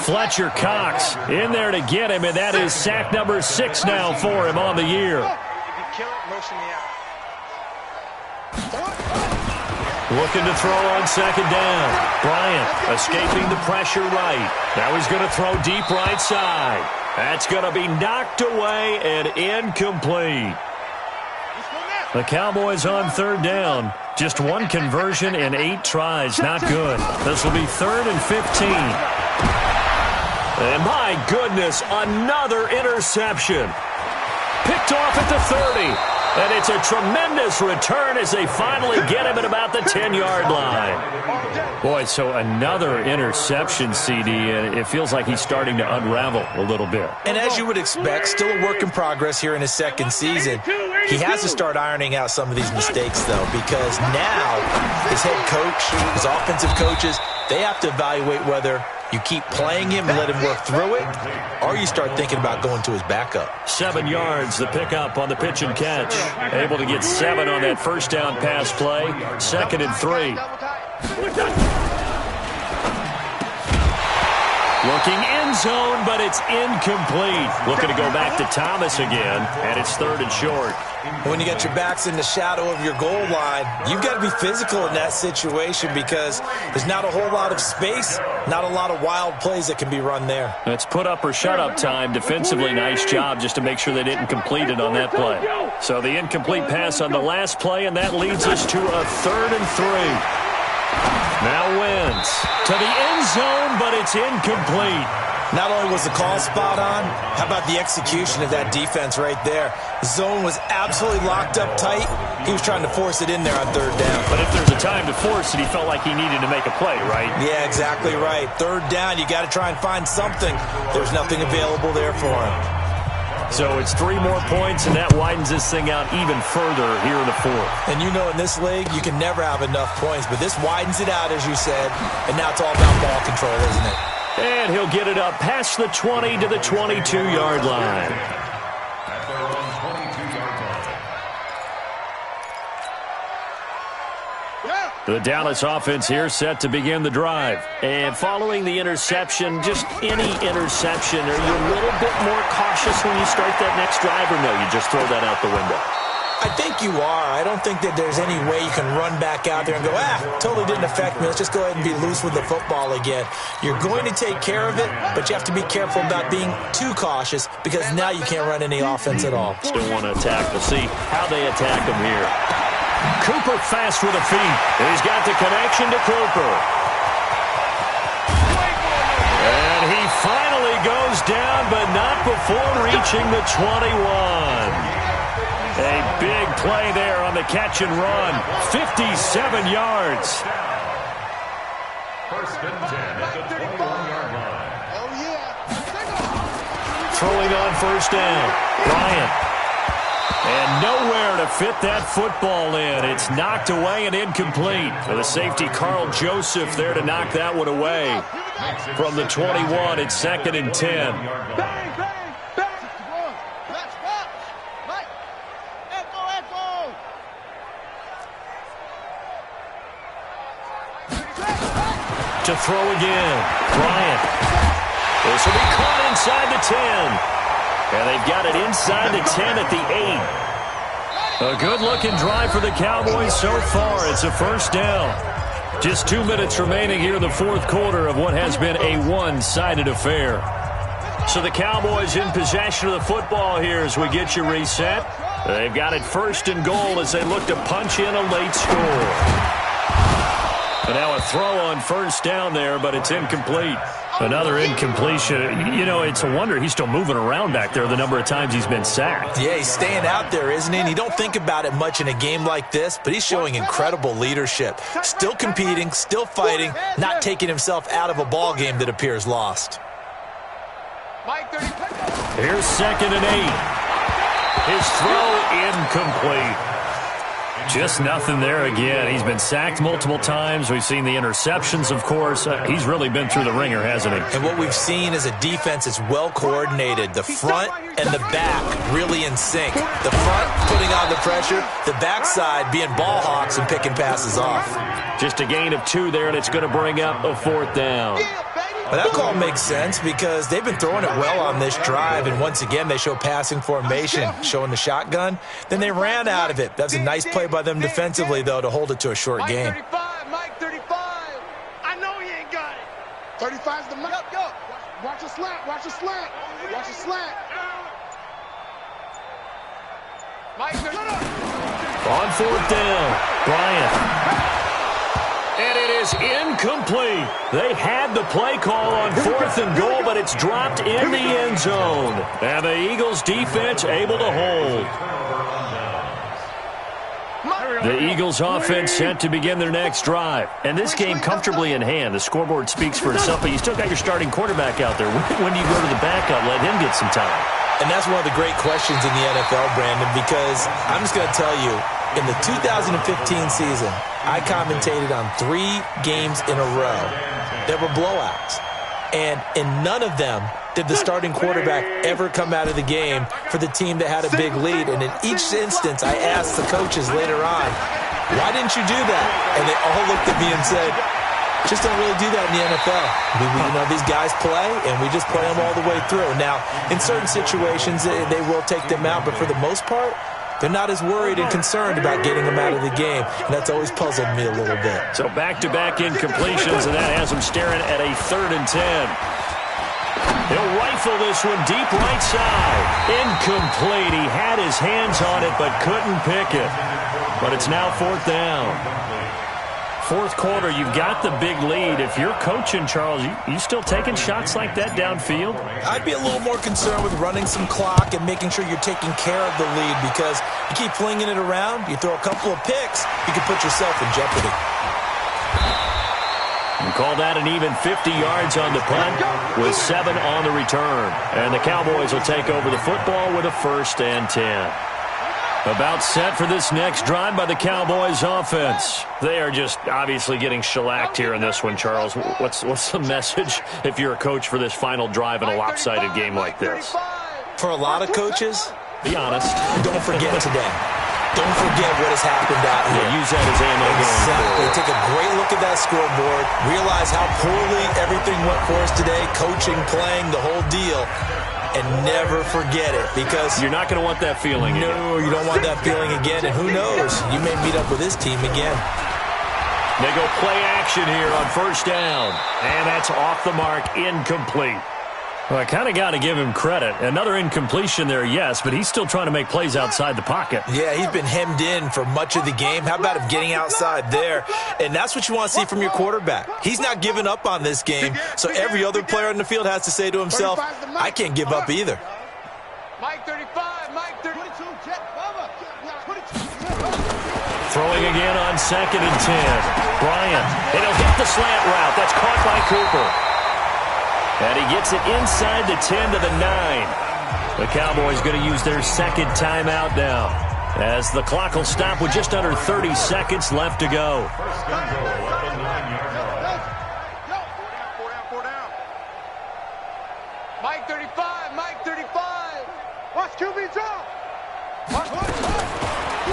Fletcher Cox in there to get him, and that is sack number 6 now for him on the year. Looking to throw on 2nd down. Bryant escaping the pressure right. Now he's going to throw deep right side. That's going to be knocked away and incomplete. The Cowboys on 3rd down. Just 1 conversion in 8 tries. Not good. This will be 3rd and 15. And my goodness, another interception. Picked off at the 30. And it's a tremendous return as they finally get him at about the 10-yard line. Boy, so another interception, CD, and it feels like he's starting to unravel a little bit. And as you would expect, still a work in progress here in his 2nd season. He has to start ironing out some of these mistakes, though, because now his head coach, his offensive coaches, they have to evaluate whether you keep playing him and let him work through it, or you start thinking about going to his backup. 7 yards, the pickup on the pitch and catch. Able to get 7 on that 1st down pass play. 2nd and 3. Looking end zone, but it's incomplete. Looking to go back to Thomas again, and it's 3rd and short. When you got your backs in the shadow of your goal line, you've got to be physical in that situation because there's not a whole lot of space, not a lot of wild plays that can be run there. It's put up or shut up time. Defensively, nice job just to make sure they didn't complete it on that play. So the incomplete pass on the last play, and that leads us to a 3rd and 3. Now wins to the end zone, but it's incomplete. Not only was the call spot on, how about the execution of that defense right there? The zone was absolutely locked up tight. He was trying to force it in there on 3rd down. But if there's a time to force it, he felt like he needed to make a play, right? Yeah, exactly right. 3rd down, you got to try and find something. There's nothing available there for him. So it's 3 more points, and that widens this thing out even further here in the 4th. And you know in this league, you can never have enough points, but this widens it out, as you said, and now it's all about ball control, isn't it? And he'll get it up past the 20 to the 22-yard line. The Dallas offense here set to begin the drive. And following the interception, just any interception, are you a little bit more cautious when you start that next drive, or no, you just throw that out the window? I think you are. I don't think that there's any way you can run back out there and go, totally didn't affect me. Let's just go ahead and be loose with the football again. You're going to take care of it, but you have to be careful about being too cautious because now you can't run any offense at all. Still want to attack. We'll see how they attack him here. Cooper fast with the feet. And he's got the connection to Cooper. And he finally goes down, but not before reaching the 21. A big play there on the catch and run. 57 yards. 1st and 10 at the 21-yard line. Oh, yeah. Throwing on 1st down. Bryant. And nowhere to fit that football in. It's knocked away and incomplete. For the safety, Carl Joseph, there to knock that one away. From the 21, it's 2nd and 10. To throw again. Bryant. This will be caught inside the 10. And they've got it inside the 10 at the 8. A good-looking drive for the Cowboys so far. It's a 1st down. Just 2 minutes remaining here in the 4th quarter of what has been a one-sided affair. So the Cowboys in possession of the football here as we get you reset. They've got it 1st and goal as they look to punch in a late score. And now a throw on 1st down there, but it's incomplete. Another incompletion. You know, it's a wonder he's still moving around back there the number of times he's been sacked. Yeah, he's staying out there, isn't he? And you don't think about it much in a game like this, but he's showing incredible leadership. Still competing, still fighting, not taking himself out of a ball game that appears lost. Here's 2nd and 8. His throw incomplete. Just nothing there again. He's been sacked multiple times. We've seen the interceptions, of course. He's really been through the ringer, hasn't he? And what we've seen is a defense that's well coordinated. The front and the back really in sync. The front putting on the pressure, the backside being ball hawks and picking passes off. Just a gain of 2 there, and it's going to bring up a 4th down. But that call makes sense because they've been throwing it well on this drive, and once again they show passing formation, showing the shotgun. Then they ran out of it. That's a nice play by them defensively, though, to hold it to a short game. Mike 35. I know he ain't got it. 35's the Mike. Go. Watch the slant. Watch the slant. Watch the slant. Mike 35. On 4th down, Bryant. And it is incomplete. They had the play call on 4th and goal, but it's dropped in the end zone. And the Eagles defense able to hold. The Eagles offense set to begin their next drive. And this game comfortably in hand. The scoreboard speaks for itself, but you still got your starting quarterback out there. When do you go to the backup, let him get some time? And that's one of the great questions in the NFL, Brandon, because I'm just going to tell you, in the 2015 season, I commentated on 3 games in a row that were blowouts. And in none of them did the starting quarterback ever come out of the game for the team that had a big lead. And in each instance, I asked the coaches later on, why didn't you do that? And they all looked at me and said, Just don't really do that in the NFL. You know, these guys play, and we just play them all the way through. Now, in certain situations, they will take them out, but for the most part, they're not as worried and concerned about getting them out of the game, and that's always puzzled me a little bit. So back-to-back incompletions, and that has them staring at a 3rd and 10. He'll rifle this one deep right side. Incomplete. He had his hands on it but couldn't pick it. But it's now 4th down. 4th quarter, you've got the big lead. If you're coaching, Charles, you still taking shots like that downfield? I'd be a little more concerned with running some clock and making sure you're taking care of the lead, because you keep flinging it around, you throw a couple of picks, you can put yourself in jeopardy. And call that an even 50 yards on the punt with 7 on the return. And the Cowboys will take over the football with a 1st and 10. About set for this next drive by the Cowboys offense. They are just obviously getting shellacked here in this one, Charles. What's the message if you're a coach for this final drive in a lopsided game like this? For a lot of coaches, be honest. Don't forget today. Don't forget what has happened out here. Yeah, use that as ammo. Exactly. Take a great look at that scoreboard. Realize how poorly everything went for us today. Coaching, playing, the whole deal. And never forget it, because you're not going to want that feeling again. No, you don't want that feeling again. And who knows? You may meet up with this team again. They go play action here on 1st down. And that's off the mark, incomplete. Well, I kind of got to give him credit. Another incompletion there, yes, but he's still trying to make plays outside the pocket. Yeah, he's been hemmed in for much of the game. How about him getting outside there? And that's what you want to see from your quarterback. He's not giving up on this game, so every other player on the field has to say to himself, I can't give up either. Mike 35, Mike 32, check, Throwing again on 2nd and 10. Bryant, and he'll hit the slant route. That's caught by Cooper. And he gets it inside the 10 to the 9. The Cowboys going to use their 2nd timeout now, as the clock will stop with just under 30 seconds left to go. Mike 35, Mike 35. Watch QB drop.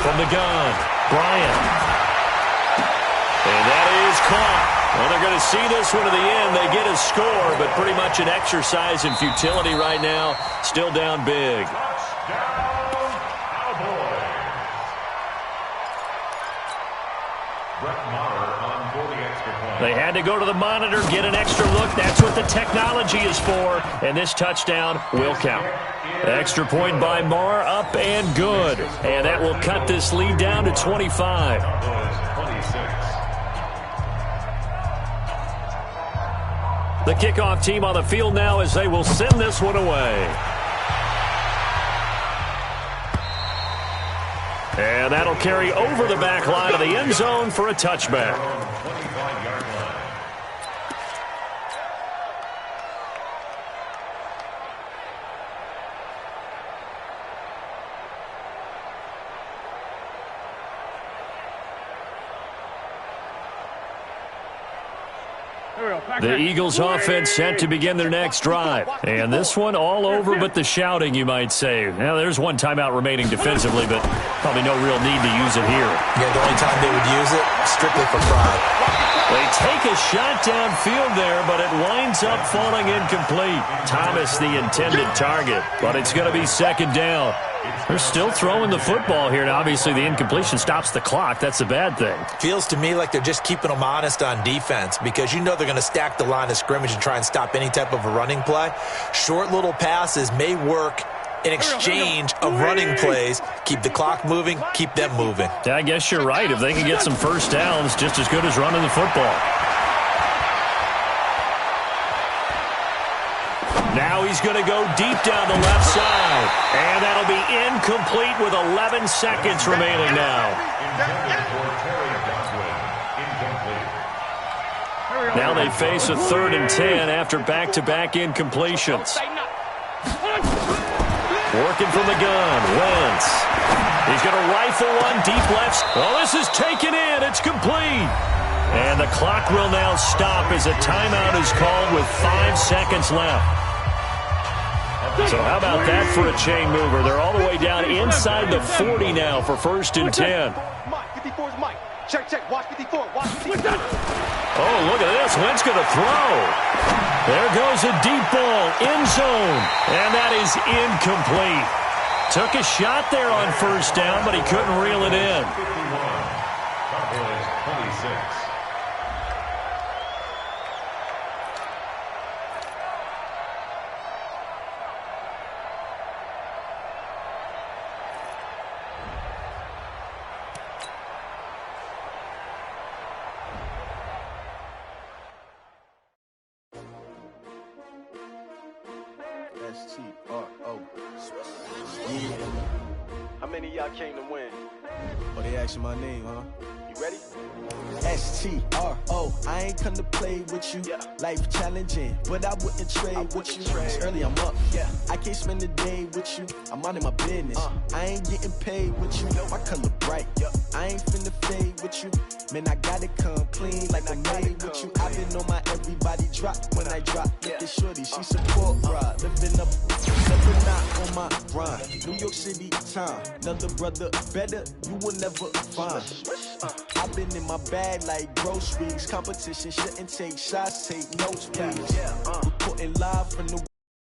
From the gun, Bryant. And that is caught. Well, they're going to see this one to the end. They get a score, but pretty much an exercise in futility right now. Still down big. They had to go to the monitor, get an extra look. That's what the technology is for. And this touchdown will count. Extra point by Marr, up and good. And that will cut this lead down to 25. The kickoff team on the field now as they will send this one away. And that'll carry over the back line of the end zone for a touchback. The Eagles offense set to begin their next drive. And this one all over but the shouting, you might say. Now, there's one timeout remaining defensively, but probably no real need to use it here. Yeah, the only time they would use it, strictly for pride. They take a shot downfield there, but it winds up falling incomplete. Thomas, the intended target, but it's going to be 2nd down. They're still throwing the football here, and obviously the incompletion stops the clock. That's a bad thing. Feels to me like they're just keeping them honest on defense, because you know they're going to stack the line of scrimmage and try and stop any type of a running play. Short little passes may work in exchange of running plays. Keep the clock moving, keep them moving. Yeah, I guess you're right. If they can get some 1st downs, just as good as running the football. Now he's going to go deep down the left side. And that'll be incomplete with 11 seconds remaining now. Now they face a 3rd and 10 after back-to-back incompletions. Working from the gun, Wentz. He's going to rifle one deep left. Oh, this is taken in. It's complete. And the clock will now stop as a timeout is called with 5 seconds left. So how about that for a chain mover? They're all the way down inside the 40 now for 1st and 10. Mike, 54 is Mike. Check, check. Watch 54. Watch 54. Oh, look at this. Wentz going to throw. There goes a deep ball, end zone, and that is incomplete. Took a shot there on first down, but he couldn't reel it in. 51. Cowboys 26. S-T-R-O. Yeah. How many of y'all came to win? Oh, they asking my name, huh? You ready? S-T-R-O. I ain't come to play with you. Yeah. Life challenging, but I wouldn't trade with you. It's early, I'm up. Yeah. I can't spend the day with you. I'm out in my business. I ain't getting paid with you. My color bright. I ain't finna fade with you. Man, I gotta come clean like I made with you. I've been on my everybody drop when I drop. Look at shorty, she support ride. Living up, never not on my grind. New York City time. Another brother better, you will never find. I've been in my bag like groceries. Competition shouldn't take shots, take notes, please. Reporting live from the